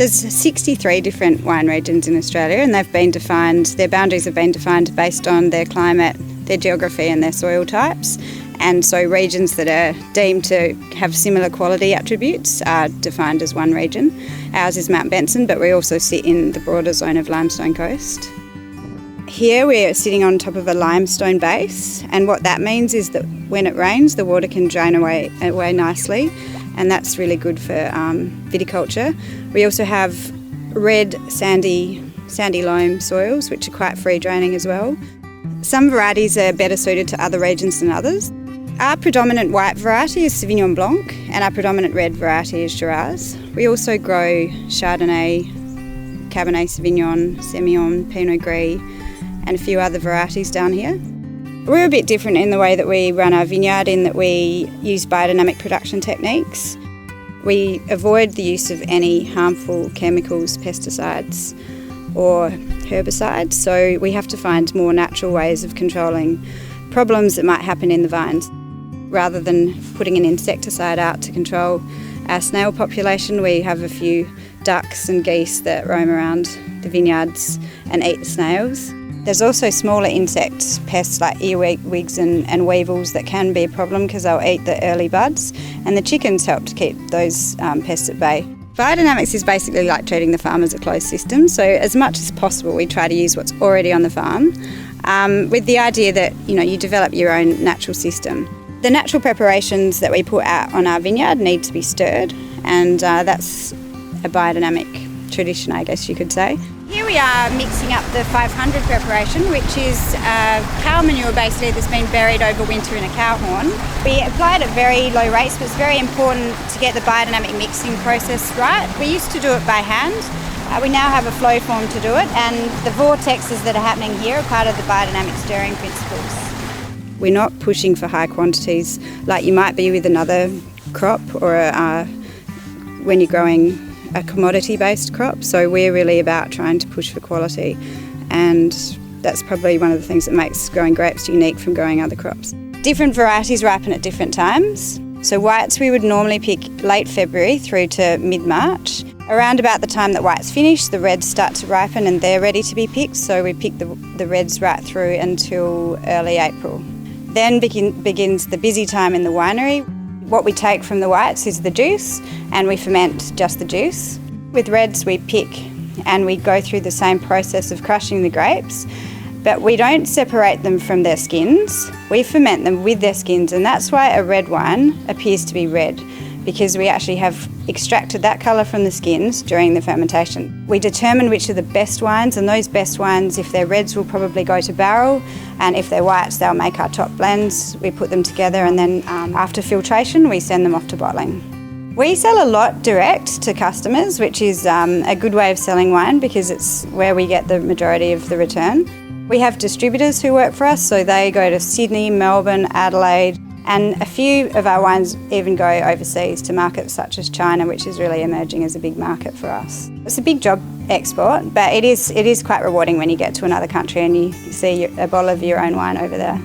There's 63 different wine regions in Australia, and their boundaries have been defined based on their climate, their geography and their soil types. And so regions that are deemed to have similar quality attributes are defined as one region. Ours is Mount Benson, but we also sit in the broader zone of Limestone Coast. Here we're sitting on top of a limestone base, and what that means is that when it rains, the water can drain away nicely, and that's really good for viticulture. We also have red sandy loam soils, which are quite free draining as well. Some varieties are better suited to other regions than others. Our predominant white variety is Sauvignon Blanc, and our predominant red variety is Shiraz. We also grow Chardonnay, Cabernet Sauvignon, Semillon, Pinot Gris, and a few other varieties down here. We're a bit different in the way that we run our vineyard, in that we use biodynamic production techniques. We avoid the use of any harmful chemicals, pesticides or herbicides, so we have to find more natural ways of controlling problems that might happen in the vines. Rather than putting an insecticide out to control our snail population, we have a few ducks and geese that roam around the vineyards and eat the snails. There's also smaller insect pests like earwigs and weevils that can be a problem because they'll eat the early buds, and the chickens help to keep those pests at bay. Biodynamics is basically like treating the farm as a closed system, so as much as possible we try to use what's already on the farm, with the idea that you develop your own natural system. The natural preparations that we put out on our vineyard need to be stirred, and that's a biodynamic tradition, I guess you could say. Here we are mixing up the 500 preparation, which is cow manure basically that's been buried over winter in a cow horn. We apply it at very low rates, but it's very important to get the biodynamic mixing process right. We used to do it by hand. We now have a flow form to do it, and the vortexes that are happening here are part of the biodynamic stirring principles. We're not pushing for high quantities like you might be with another crop or when you're growing a commodity-based crop. So we're really about trying to push for quality, and that's probably one of the things that makes growing grapes unique from growing other crops. Different varieties ripen at different times. So whites we would normally pick late February through to mid-March. Around about the time that whites finish, the reds start to ripen and they're ready to be picked, so we pick the reds right through until early April. Then begins the busy time in the winery. What we take from the whites is the juice, and we ferment just the juice. With reds we pick and we go through the same process of crushing the grapes, but we don't separate them from their skins. We ferment them with their skins, and that's why a red wine appears to be red, because we actually have extracted that colour from the skins during the fermentation. We determine which are the best wines, and those best wines, if they're reds, will probably go to barrel, and if they're whites, they'll make our top blends. We put them together, and then after filtration, we send them off to bottling. We sell a lot direct to customers, which is a good way of selling wine because it's where we get the majority of the return. We have distributors who work for us, so they go to Sydney, Melbourne, Adelaide, and a few of our wines even go overseas to markets such as China, which is really emerging as a big market for us. It's a big job, export, but it is quite rewarding when you get to another country and you see a bottle of your own wine over there.